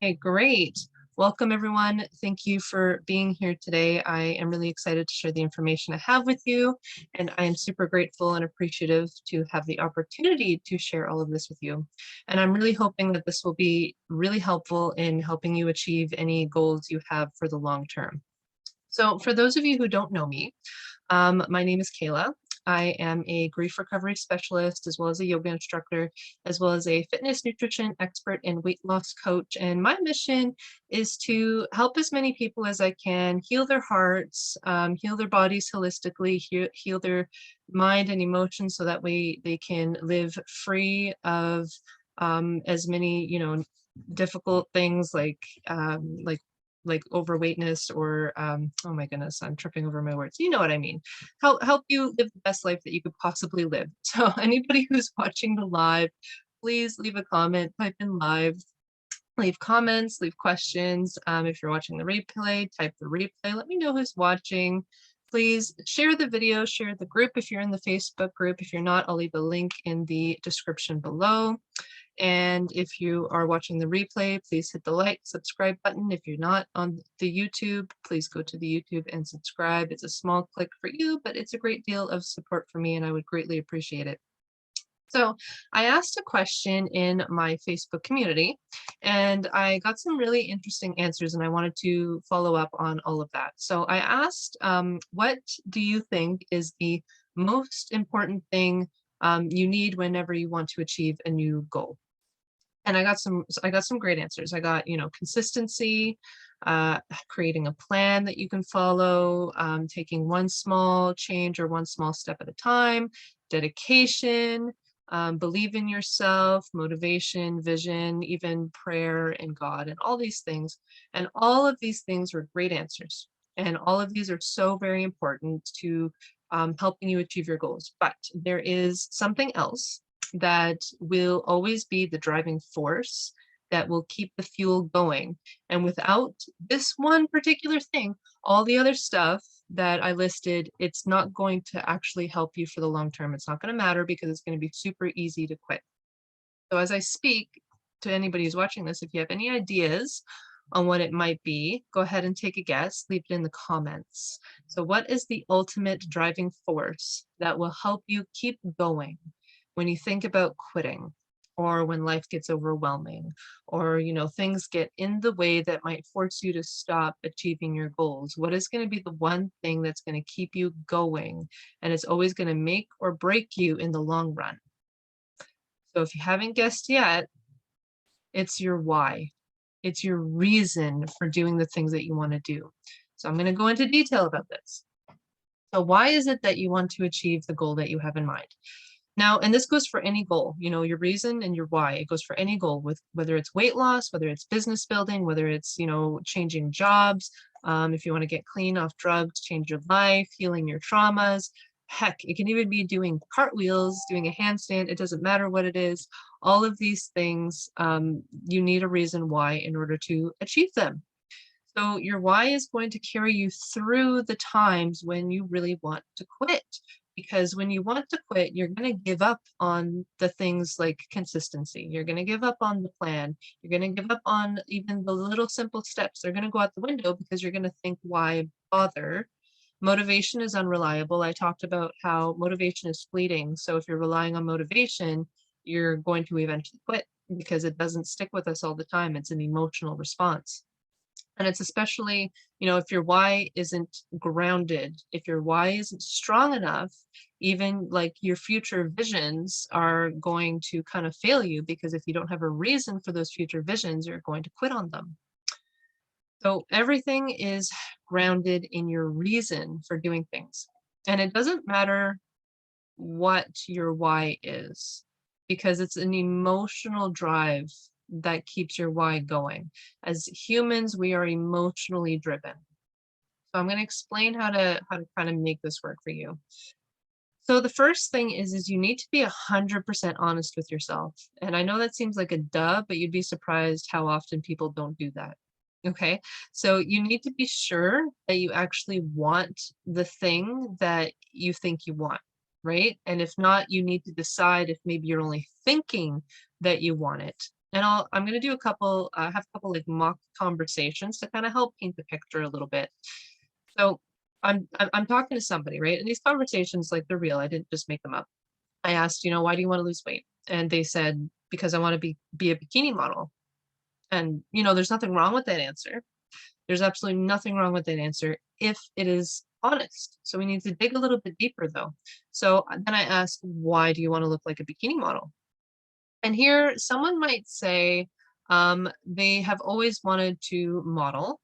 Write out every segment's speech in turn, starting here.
Okay, great. Welcome, everyone. Thank you for being here today. I am really excited to share the information I have with you, and I am super grateful and appreciative to have the opportunity to share all of this with you. And I'm really hoping that this will be really helpful in helping you achieve any goals you have for the long term. So, for those of you who don't know me, my name is Kayla. I am a grief recovery specialist, as well as a yoga instructor, as well as a fitness nutrition expert and weight loss coach. And my mission is to help as many people as I can heal their hearts, heal their bodies holistically, heal their mind and emotions, so that way they can live free of as many, difficult things like overweightness or oh my goodness, I'm tripping over my words. You know what I mean. Help you live the best life that you could possibly live. So anybody who's watching the live, please leave a comment, type in live, leave comments, leave questions. If you're watching the replay, type the replay. Let me know who's watching. Please share the video, share the group if you're in the Facebook group. If you're not, I'll leave a link in the description below. And if you are watching the replay, please hit the like, subscribe button. If you're not on the YouTube, please go to the YouTube and subscribe. It's a small click for you, but it's a great deal of support for me, and I would greatly appreciate it. So I asked a question in my Facebook community, and I got some really interesting answers, and I wanted to follow up on all of that. So I asked, what do you think is the most important thing you need whenever you want to achieve a new goal? And I got some great answers. I got, consistency, creating a plan that you can follow, taking one small change or one small step at a time, dedication, believe in yourself, motivation, vision, even prayer and God, and all these things. And all of these things were great answers. And all of these are so very important to helping you achieve your goals. But there is something else that will always be the driving force that will keep the fuel going. And without this one particular thing, all the other stuff that I listed, it's not going to actually help you for the long term. It's not going to matter because it's going to be super easy to quit. So as I speak to anybody who's watching this, if you have any ideas on what it might be, go ahead and take a guess, leave it in the comments. So what is the ultimate driving force that will help you keep going when you think about quitting, or when life gets overwhelming, or things get in the way that might force you to stop achieving your goals? What is going to be the one thing that's going to keep you going, and it's always going to make or break you in the long run? So if you haven't guessed yet, it's your why. It's your reason for doing the things that you want to do. So I'm going to go into detail about this. So why is it that you want to achieve the goal that you have in mind? Now, and this goes for any goal, your reason and your why. It goes for any goal, with whether it's weight loss, whether it's business building, whether it's, changing jobs, if you want to get clean off drugs, change your life, healing your traumas. Heck, it can even be doing cartwheels, doing a handstand. It doesn't matter what it is. All of these things, you need a reason why in order to achieve them. So your why is going to carry you through the times when you really want to quit. Because when you want to quit, you're going to give up on the things like consistency. You're going to give up on the plan. You're going to give up on even the little simple steps. They're going to go out the window because you're going to think, why bother? Motivation is unreliable. I talked about how motivation is fleeting. So if you're relying on motivation, you're going to eventually quit because it doesn't stick with us all the time. It's an emotional response. And it's especially, if your why isn't grounded, if your why isn't strong enough, even like your future visions are going to kind of fail you, because if you don't have a reason for those future visions, you're going to quit on them. So everything is grounded in your reason for doing things. And it doesn't matter what your why is, because it's an emotional drive that keeps your why going. As humans, we are emotionally driven. So I'm going to explain how to kind of make this work for you. So the first thing is you need to be 100% honest with yourself. And I know that seems like a duh, but you'd be surprised how often people don't do that. Okay, so you need to be sure that you actually want the thing that you think you want, right? And if not, you need to decide if maybe you're only thinking that you want it, And I'm going to do a couple, have a couple like mock conversations to kind of help paint the picture a little bit. So I'm talking to somebody, right? And these conversations, like they're real. I didn't just make them up. I asked, why do you want to lose weight? And they said, because I want to be a bikini model. And there's nothing wrong with that answer. There's absolutely nothing wrong with that answer if it is honest. So we need to dig a little bit deeper though. So then I asked, why do you want to look like a bikini model? And here someone might say they have always wanted to model,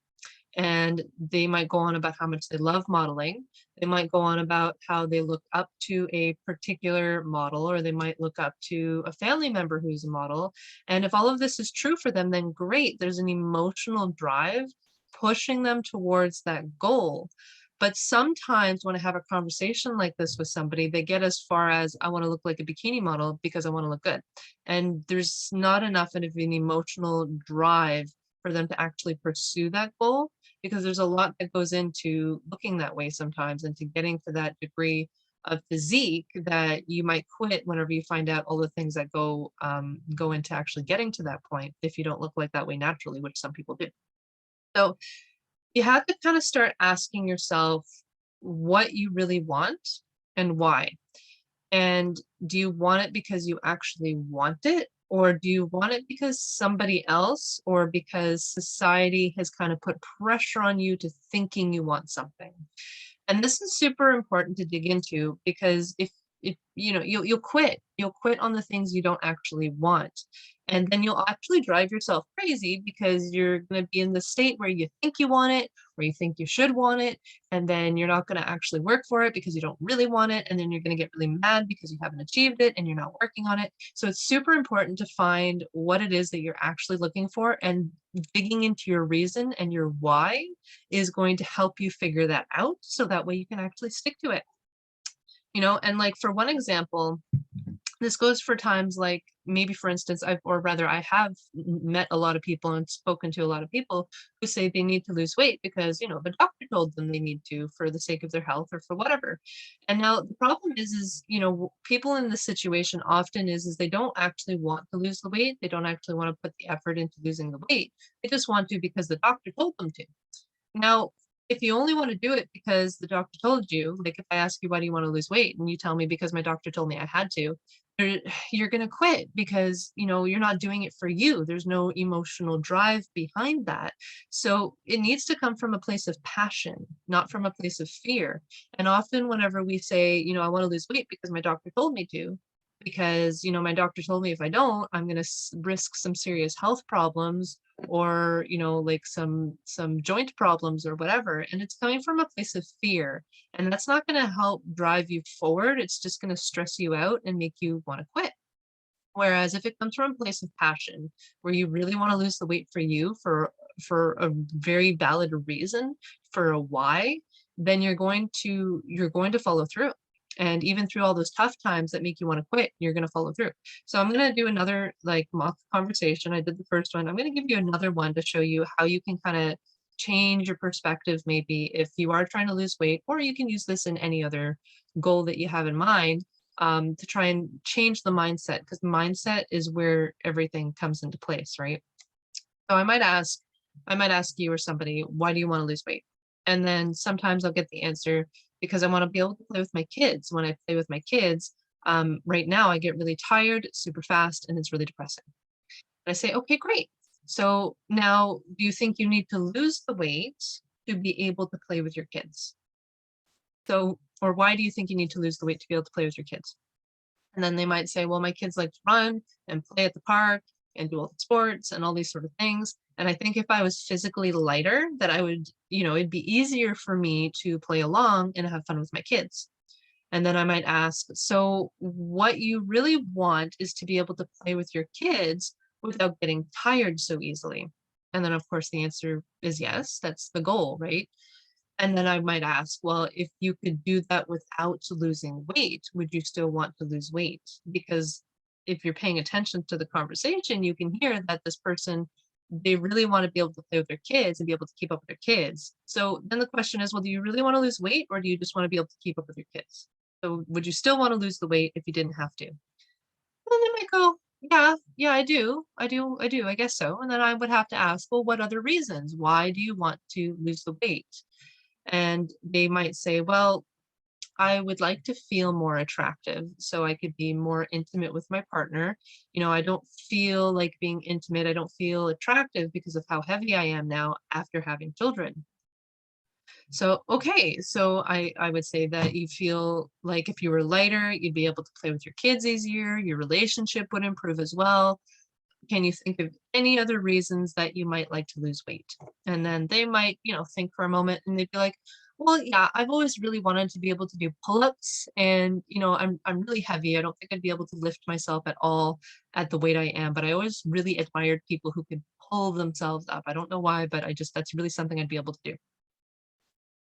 and they might go on about how much they love modeling. They might go on about how they look up to a particular model, or they might look up to a family member who's a model. And if all of this is true for them, then great. There's an emotional drive pushing them towards that goal. But sometimes when I have a conversation like this with somebody, they get as far as, I want to look like a bikini model because I want to look good. And there's not enough of an emotional drive for them to actually pursue that goal, because there's a lot that goes into looking that way sometimes, and to getting to that degree of physique that you might quit whenever you find out all the things that go into actually getting to that point if you don't look like that way naturally, which some people do. So you have to kind of start asking yourself what you really want and why. And do you want it because you actually want it? Or do you want it because somebody else, or because society has kind of put pressure on you to thinking you want something? And this is super important to dig into, because if you'll quit on the things you don't actually want. And then you'll actually drive yourself crazy, because you're going to be in the state where you think you want it, where you think you should want it, and then you're not going to actually work for it because you don't really want it, and then you're going to get really mad because you haven't achieved it and you're not working on it. So it's super important to find what it is that you're actually looking for, and digging into your reason and your why is going to help you figure that out, so that way you can actually stick to it. And like for one example, this goes for times like, maybe for instance, or rather I have met a lot of people and spoken to a lot of people who say they need to lose weight because, the doctor told them they need to, for the sake of their health or for whatever. And now the problem is, people in this situation often is they don't actually want to lose the weight. They don't actually want to put the effort into losing the weight. They just want to because the doctor told them to. Now, if you only want to do it because the doctor told you, like if I ask you, why do you want to lose weight? And you tell me, because my doctor told me I had to, you're going to quit, because, you're not doing it for you. There's no emotional drive behind that. So it needs to come from a place of passion, not from a place of fear. And often whenever we say, I want to lose weight because my doctor told me to, because, my doctor told me if I don't, I'm going to risk some serious health problems, or like some joint problems or whatever, and it's coming from a place of fear, and that's not going to help drive you forward. It's just going to stress you out and make you want to quit. Whereas if it comes from a place of passion, where you really want to lose the weight for you, for a very valid reason, for a why, then you're going to follow through. And even through all those tough times that make you want to quit, you're going to follow through. So I'm going to do another like mock conversation. I did the first one. I'm going to give you another one to show you how you can kind of change your perspective, maybe if you are trying to lose weight, or you can use this in any other goal that you have in mind, to try and change the mindset, because mindset is where everything comes into place, right? So I might ask you or somebody, why do you want to lose weight? And then sometimes I'll get the answer, because I want to be able to play with my kids. When I play with my kids, right now I get really tired super fast, and it's really depressing. And I say, okay, great. So now, do you think you need to lose the weight to be able to play with your kids? So, or why do you think you need to lose the weight to be able to play with your kids? And then they might say, well, my kids like to run and play at the park and do all the sports and all these sort of things. And I think if I was physically lighter, that I would, it'd be easier for me to play along and have fun with my kids. And then I might ask, so what you really want is to be able to play with your kids without getting tired so easily. And then, of course, the answer is yes, that's the goal, right? And then I might ask, well, if you could do that without losing weight, would you still want to lose weight? Because if you're paying attention to the conversation, you can hear that this person, they really want to be able to play with their kids and be able to keep up with their kids. So then the question is, well, do you really want to lose weight, or do you just want to be able to keep up with your kids? So would you still want to lose the weight if you didn't have to? And they might go, Yeah, I do, I guess so. And then I would have to ask, well, what other reasons? Why do you want to lose the weight? And they might say, well, I would like to feel more attractive so I could be more intimate with my partner. I don't feel like being intimate. I don't feel attractive because of how heavy I am now after having children. So, okay, so I would say that you feel like if you were lighter, you'd be able to play with your kids easier, your relationship would improve as well. Can you think of any other reasons that you might like to lose weight? And then they might, think for a moment and they'd be like, well, yeah, I've always really wanted to be able to do pull-ups and, I'm really heavy. I don't think I'd be able to lift myself at all at the weight I am, but I always really admired people who could pull themselves up. I don't know why, but that's really something I'd be able to do.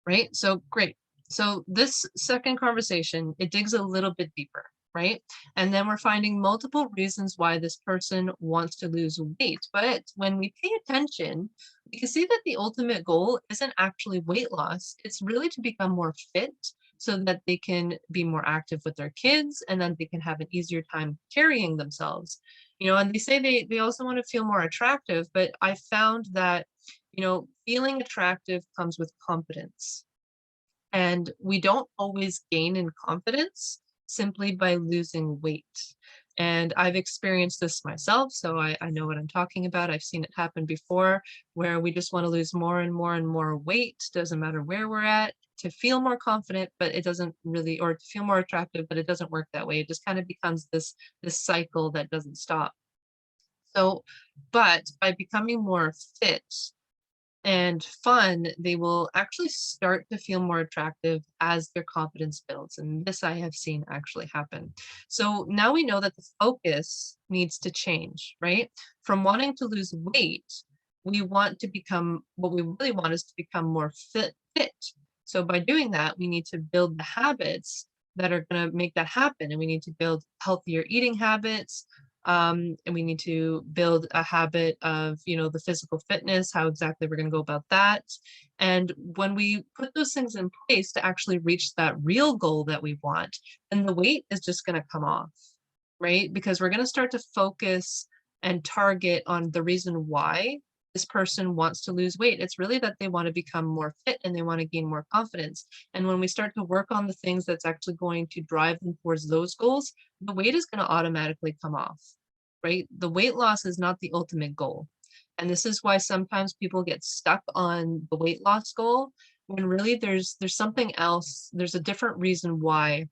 Right? So great. So this second conversation, it digs a little bit deeper, right? And then we're finding multiple reasons why this person wants to lose weight. But when we pay attention, we can see that the ultimate goal isn't actually weight loss. It's really to become more fit so that they can be more active with their kids and then they can have an easier time carrying themselves. And they say they also want to feel more attractive, but I found that feeling attractive comes with confidence. And we don't always gain in confidence simply by losing weight. And I've experienced this myself, so I know what I'm talking about. I've seen it happen before where we just want to lose more and more and more weight, doesn't matter where we're at, to feel more confident, but it doesn't really, or to feel more attractive, but it doesn't work that way. It just kind of becomes this cycle that doesn't stop. So, but by becoming more fit, and fun, they will actually start to feel more attractive as their confidence builds. And this I have seen actually happen. So now we know that the focus needs to change, right? From wanting to lose weight, we want to become what we really want is to become more fit. So by doing that, we need to build the habits that are going to make that happen. And we need to build healthier eating habits, and we need to build a habit of the physical fitness, how exactly we're going to go about that. And when we put those things in place to actually reach that real goal that we want, then the weight is just going to come off, right? Because we're going to start to focus and target on the reason why this person wants to lose weight. It's really that they want to become more fit and they want to gain more confidence. And when we start to work on the things that's actually going to drive them towards those goals, the weight is going to automatically come off, right? The weight loss is not the ultimate goal. And this is why sometimes people get stuck on the weight loss goal when really there's something else, there's a different reason why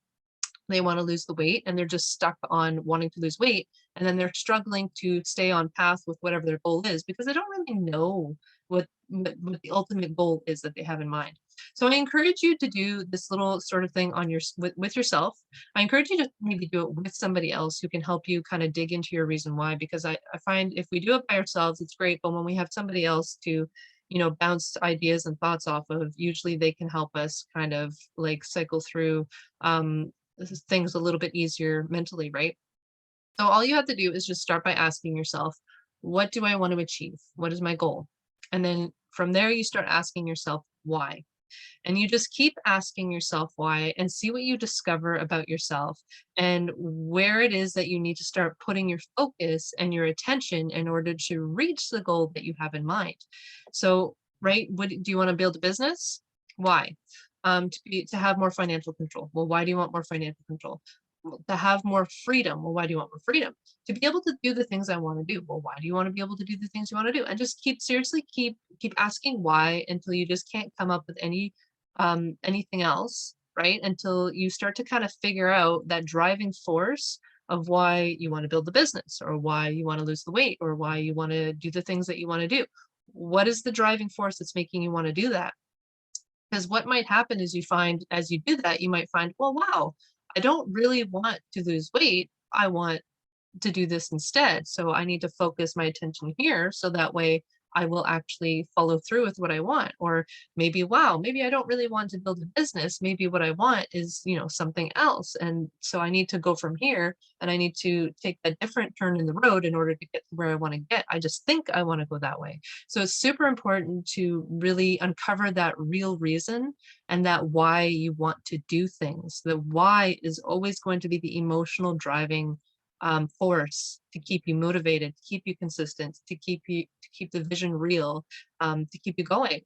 they want to lose the weight and they're just stuck on wanting to lose weight, and then they're struggling to stay on path with whatever their goal is because they don't really know what the ultimate goal is that they have in mind. So I encourage you to do this little sort of thing on with yourself. I encourage you to maybe do it with somebody else who can help you kind of dig into your reason why, because I find if we do it by ourselves it's great, but when we have somebody else to bounce ideas and thoughts off of, usually they can help us kind of like cycle through um things a little bit easier mentally, right? So all you have to do is just start by asking yourself, what do I want to achieve? What is my goal? And then from there, you start asking yourself why. And you just keep asking yourself why and see what you discover about yourself and where it is that you need to start putting your focus and your attention in order to reach the goal that you have in mind. So, right, what do you want to build a business? Why? To have more financial control. Well, why do you want more financial control? Well, to have more freedom. Well, why do you want more freedom? To be able to do the things I want to do. Well, why do you want to be able to do the things you want to do? And just keep asking why until you just can't come up with anything else, right? Until you start to kind of figure out that driving force of why you want to build the business or why you want to lose the weight or why you want to do the things that you want to do. What is the driving force that's making you want to do that? Because what might happen is you find as you do that, you might find, well, wow, I don't really want to lose weight. I want to do this instead. So I need to focus my attention here so that way I will actually follow through with what I want. Or maybe, wow, maybe I don't really want to build a business. Maybe what I want is, something else. And so I need to go from here and I need to take a different turn in the road in order to get to where I want to get. I just think I want to go that way. So it's super important to really uncover that real reason and that why you want to do things. The why is always going to be the emotional driving force to keep you motivated, to keep you consistent, to keep the vision real, to keep you going.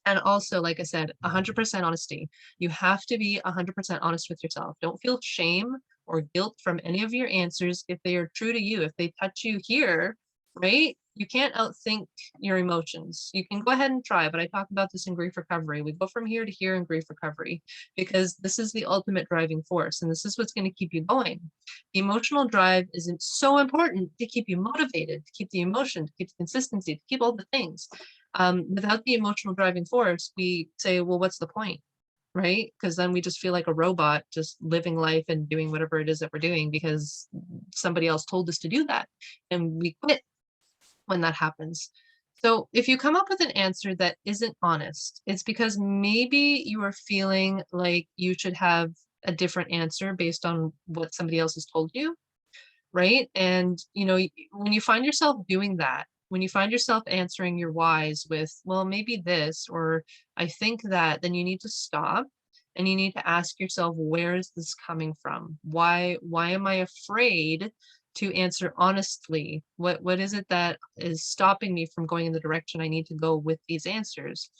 And also, like I said, 100% honesty. You have to be 100% honest with yourself. Don't feel shame or guilt from any of your answers if they are true to you. If they touch you here, right? You can't outthink your emotions. You can go ahead and try, but I talk about this in grief recovery. We go from here to here in grief recovery because this is the ultimate driving force, and this is what's going to keep you going. The emotional drive isn't so important to keep you motivated, to keep the emotion, to keep the consistency, to keep all the things. Without the emotional driving force, we say, well, what's the point? Right? Because then we just feel like a robot just living life and doing whatever it is that we're doing because somebody else told us to do that. And we quit when that happens. So if you come up with an answer that isn't honest, it's because maybe you are feeling like you should have a different answer based on what somebody else has told you, right? And, when you find yourself doing that, when you find yourself answering your whys with, well, maybe this, or I think that, then you need to stop and you need to ask yourself, where is this coming from? Why am I afraid to answer honestly? What is it that is stopping me from going in the direction I need to go with these answers?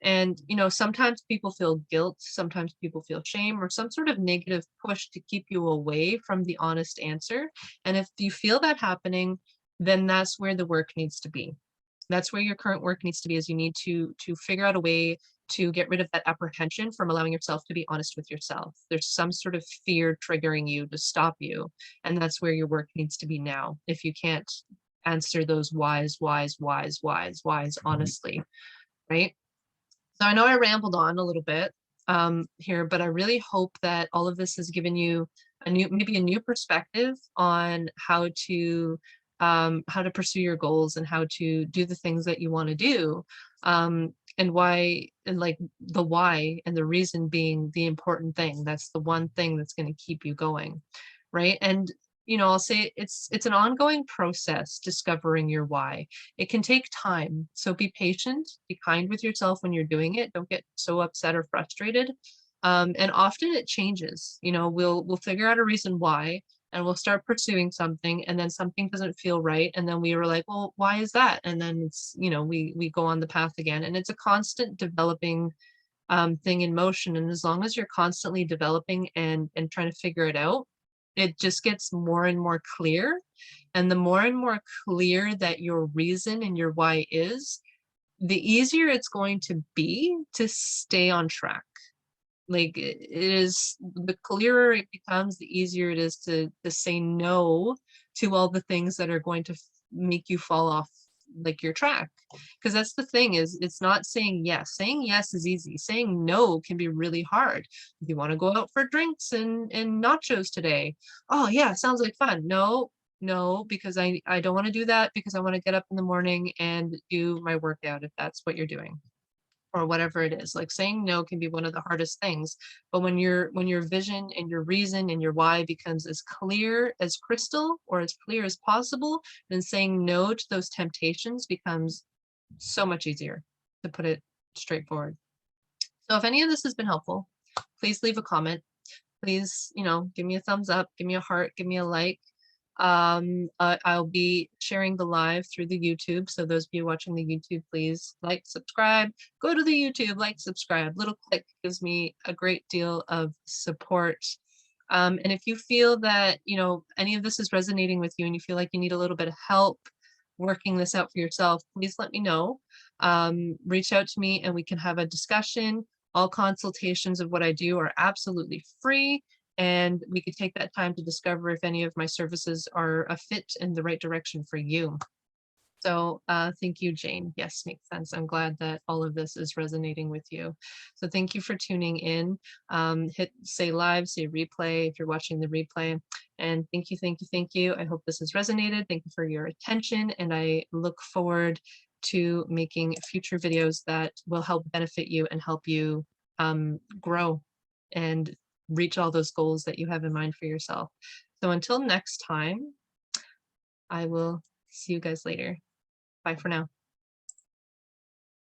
And, sometimes people feel guilt, sometimes people feel shame or some sort of negative push to keep you away from the honest answer. And if you feel that happening, then that's where the work needs to be. That's where your current work needs to be, is you need to figure out a way to get rid of that apprehension from allowing yourself to be honest with yourself. There's some sort of fear triggering you to stop you. And that's where your work needs to be now. If you can't answer those whys honestly, right? So I know I rambled on a little bit here, but I really hope that all of this has given you maybe a new perspective on how to pursue your goals and how to do the things that you want to do, and why, and like the why and the reason being the important thing. That's the one thing that's going to keep you going, right? And I'll say it's an ongoing process discovering your why. It can take time, so be patient, be kind with yourself when you're doing it. Don't get so upset or frustrated. And often it changes. We'll figure out a reason why, and we'll start pursuing something, and then something doesn't feel right, and then we were like, well, why is that? And then we go on the path again, and it's a constant developing thing in motion. And as long as you're constantly developing and trying to figure it out, it just gets more and more clear. And the more and more clear that your reason and your why is, the easier it's going to be to stay on track. Like, it is, the clearer it becomes, the easier it is to say no to all the things that are going to make you fall off like your track. Because that's the thing, is it's not saying yes. Saying yes is easy. Saying no can be really hard. If you want to go out for drinks and nachos today, oh yeah, sounds like fun. No, no, because I don't want to do that, because I want to get up in the morning and do my workout, if that's what you're doing, or whatever it is. Like, saying no can be one of the hardest things. But when your vision and your reason and your why becomes as clear as crystal, or as clear as possible, then saying no to those temptations becomes so much easier, to put it straightforward. So if any of this has been helpful, please leave a comment. Please, give me a thumbs up, give me a heart, give me a like. I'll be sharing the live through the YouTube. So those of you watching the YouTube, please like, subscribe, go to the YouTube, like, subscribe. Little click gives me a great deal of support. And if you feel that, any of this is resonating with you and you feel like you need a little bit of help working this out for yourself, please let me know. Reach out to me and we can have a discussion. All consultations of what I do are absolutely free, and we could take that time to discover if any of my services are a fit in the right direction for you. So thank you, Jane. Yes, makes sense. I'm glad that all of this is resonating with you. So thank you for tuning in. Hit say live, say replay if you're watching the replay. And thank you, thank you, thank you. I hope this has resonated. Thank you for your attention. And I look forward to making future videos that will help benefit you and help you grow and reach all those goals that you have in mind for yourself. So until next time, I will see you guys later. Bye for now.